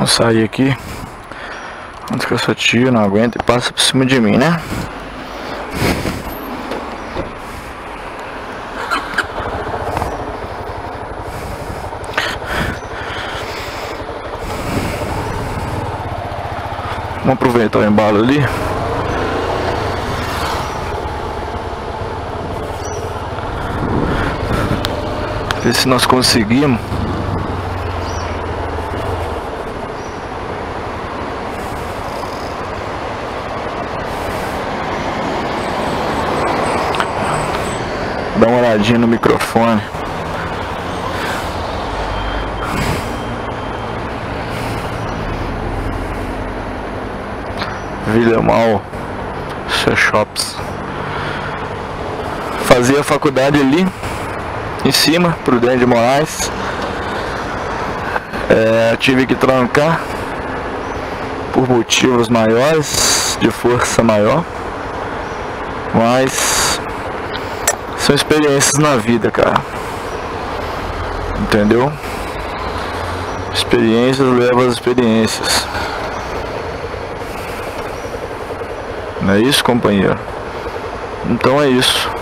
Vou sair aqui antes que essa tia não aguenta e passa por cima de mim, né? Vamos aproveitar o embalo ali. Ver se nós conseguimos. Dá uma olhadinha no microfone. Villamau Shops. Fazia a faculdade ali em cima, Prudente de Moraes. Tive que trancar por motivos maiores, de força maior, mas são experiências na vida, cara. Entendeu? Experiências levam às experiências. Não é isso, companheiro? Então é isso.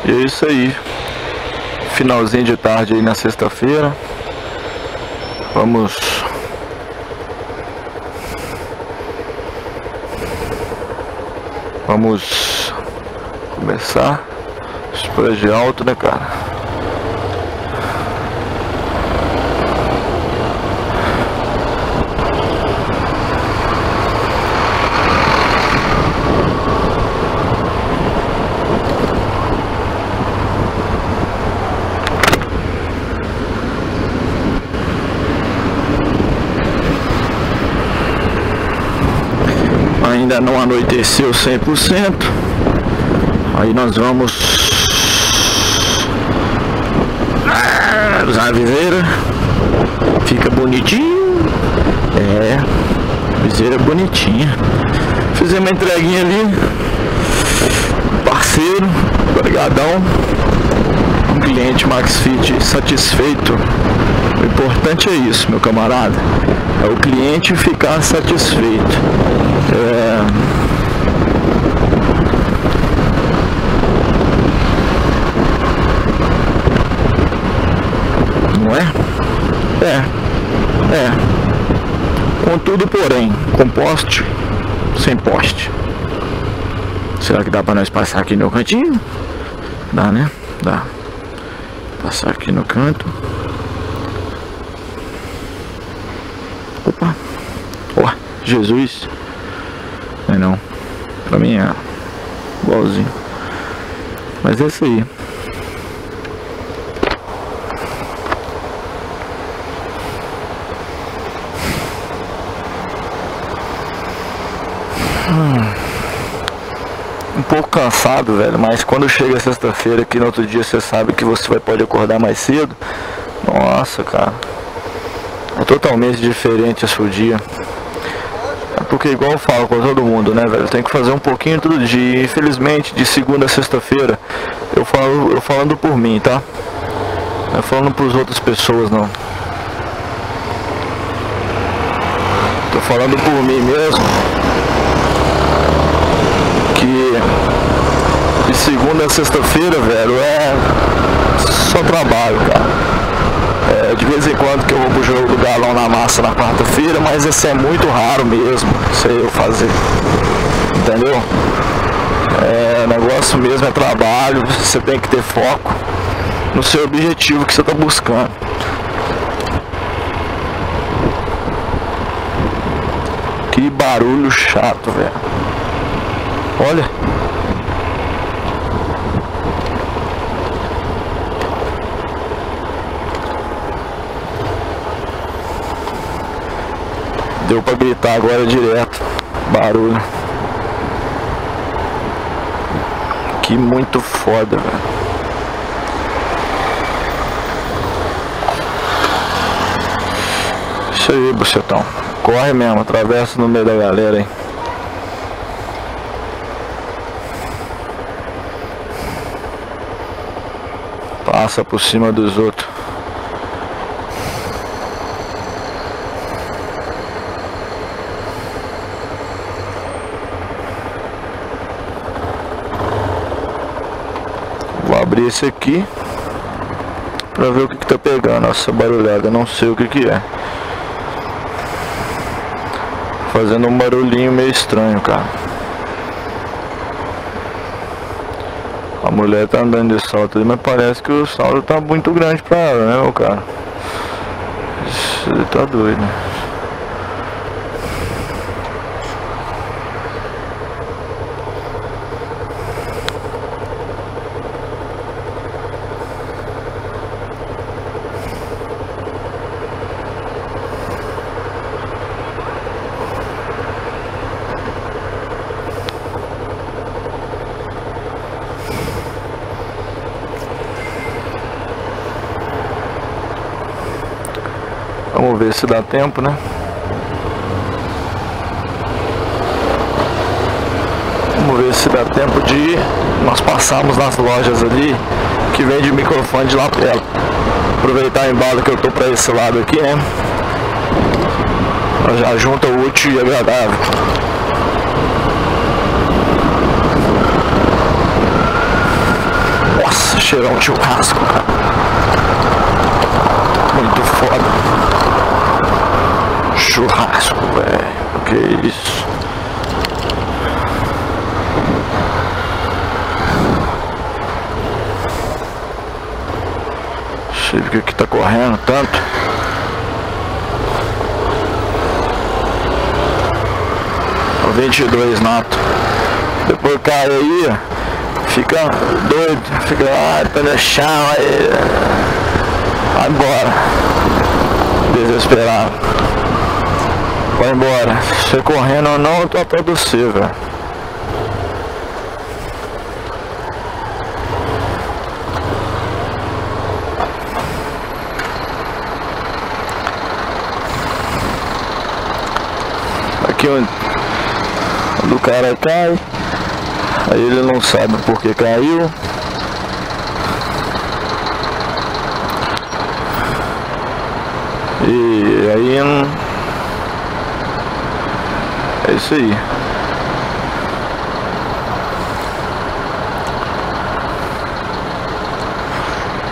E é isso aí. Finalzinho de tarde aí na sexta-feira. Vamos começar. Spray de alto, né, cara? Ainda não anoiteceu 100%. Aí nós vamos usar a viseira. Fica bonitinho. Viseira bonitinha. Fizemos uma entreguinha ali. Parceiro, obrigadão. Um cliente MaxFit satisfeito. O importante é isso, meu camarada. É o cliente ficar satisfeito. Não é? Contudo, porém, com poste, sem poste. Será que dá pra nós passar aqui no cantinho? Dá, né? Dá. Passar aqui no canto. Opa! Ó, Jesus! Não, pra mim é igualzinho. Mas é isso aí. Um pouco cansado, velho, mas quando chega sexta-feira, que no outro dia você sabe que você pode acordar mais cedo. Nossa, cara, é totalmente diferente o seu dia. Porque igual eu falo com todo mundo, né, velho, tem que fazer um pouquinho todo dia. Infelizmente, de segunda a sexta-feira, eu falando por mim, tá? Não é falando pros outras pessoas, não. Tô falando por mim mesmo. Que de segunda a sexta-feira, velho, é só trabalho, cara. De vez em quando que eu vou pro jogo do Galão na Massa na quarta-feira, mas esse é muito raro mesmo, sei eu fazer. Entendeu? O negócio mesmo é trabalho, você tem que ter foco no seu objetivo que você tá buscando. Que barulho chato, velho. Olha. Deu pra gritar agora direto. Barulho. Que muito foda, velho. Isso aí, bucetão. Corre mesmo, atravessa no meio da galera aí. Passa por cima dos outros. Vou abrir esse aqui pra ver o que tá pegando essa barulhada. Não sei o que é. Fazendo um barulhinho meio estranho, cara. A mulher tá andando de salto ali, mas parece que o salto tá muito grande pra ela, né, meu cara? Ele tá doido, né? Vamos ver se dá tempo, né? Vamos ver se dá tempo de ir. Nós passamos nas lojas ali que vende microfone de lapela. Aproveitar o embalo que eu tô pra esse lado aqui, né? Já junta o útil e agradável. Nossa, cheirão de churrasco, cara. Muito foda. Churrasco, velho. Que isso? Deixa eu ver o que tá correndo tanto. O 22 nato. Depois cai aí, fica doido, fica lá, tá no chão aí. Vai embora. Desesperado. Vai embora. Se você correndo ou não, eu tô atrás de você, velho. Aqui onde o cara cai, aí ele não sabe por que caiu. E aí não... É isso aí.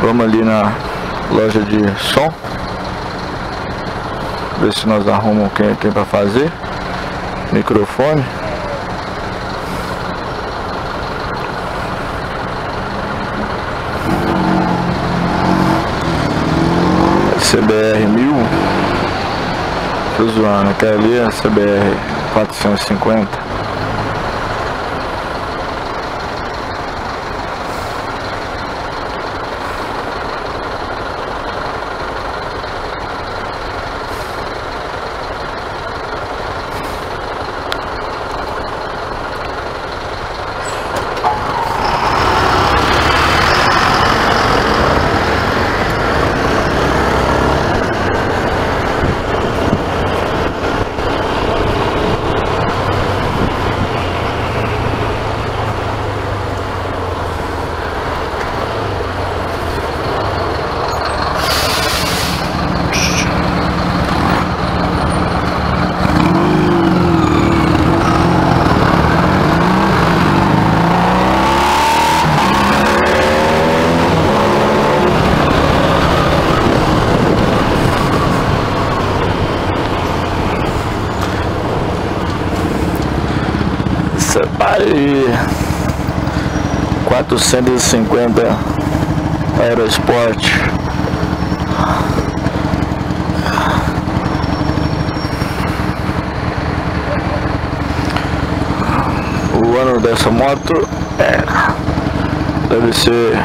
Vamos ali na loja de som. Ver se nós arrumamos quem tem para fazer. Microfone. CBR 1000. Tô zoando, aquela ali é CBR 450. Aí 450 Aerosport. O ano dessa moto deve ser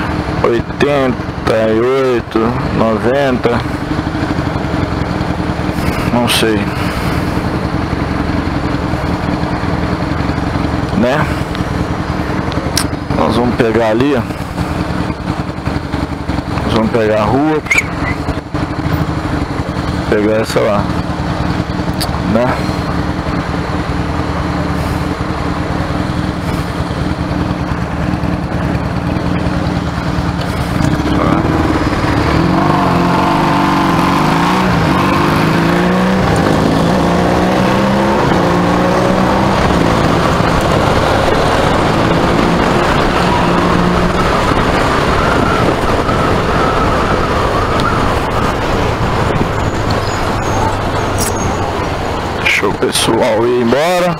88, 90, não sei. né? Nós vamos pegar ali, ó. Nós vamos pegar a rua, pegar essa lá, né? Deixa o pessoal ir embora.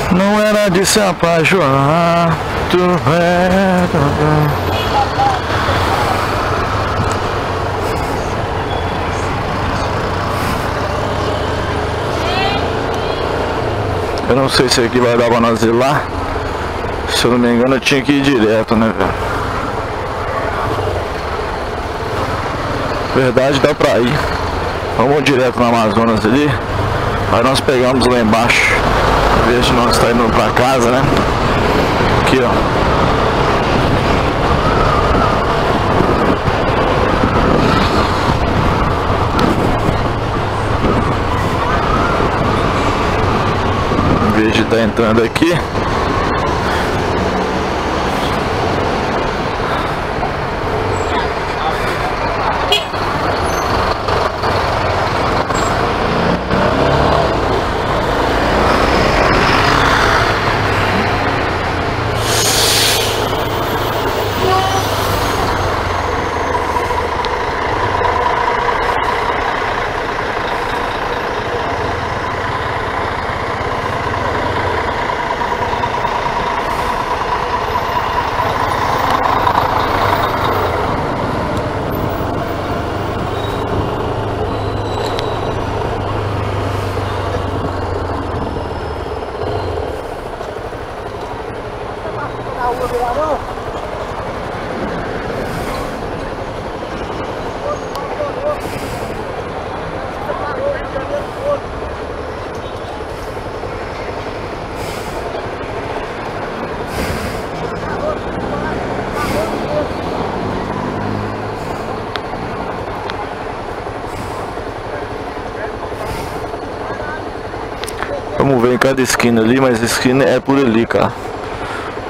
Não era de se apaixonar, tu era. Eu não sei se aqui vai dar pra nós ir lá. Se eu não me engano eu tinha que ir direto, né, velho? Verdade, dá pra ir. Vamos direto no Amazonas ali. Aí nós pegamos lá embaixo. Em vez de nós estar indo pra casa, né? Aqui, ó. Em vez de estar entrando aqui. Vamos ver em cada esquina ali, mas a esquina é por ali, cara.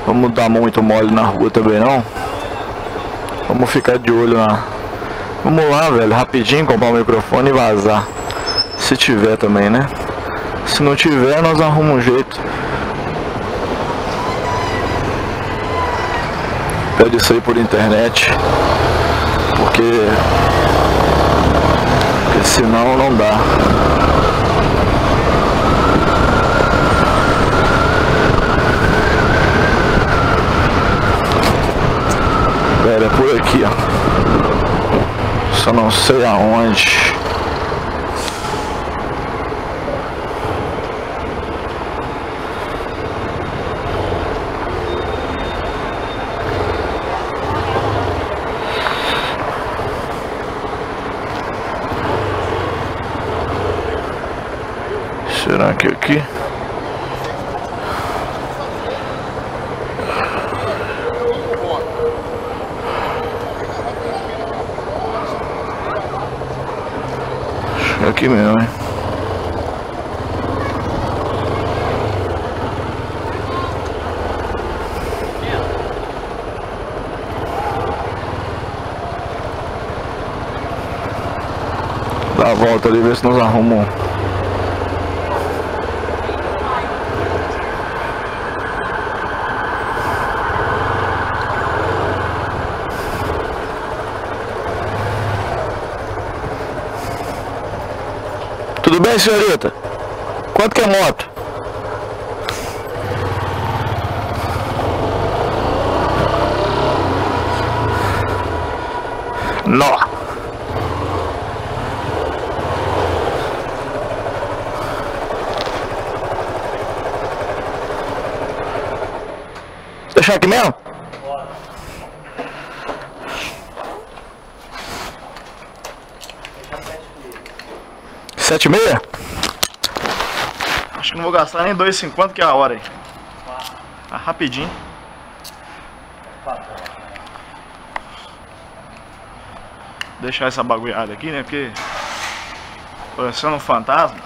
Vamos dar muito mole na rua também não. Vamos ficar de olho na... Vamos lá, velho, rapidinho, comprar o microfone e vazar. Se tiver também, né? Se não tiver, nós arrumamos um jeito. Pede isso aí por internet. Porque senão não dá. É por aqui, ó. Só não sei aonde. Será que aqui? Aqui mesmo, hein? volta ali, ver se nós arrumamos. Tudo bem, senhorita? Quanto que é moto? Nó! Deixar aqui mesmo? 7,6? Acho que não vou gastar nem 2,50 que é a hora aí. Ah, rapidinho. Deixar essa bagulhada aqui, né? Porque parecendo um fantasma.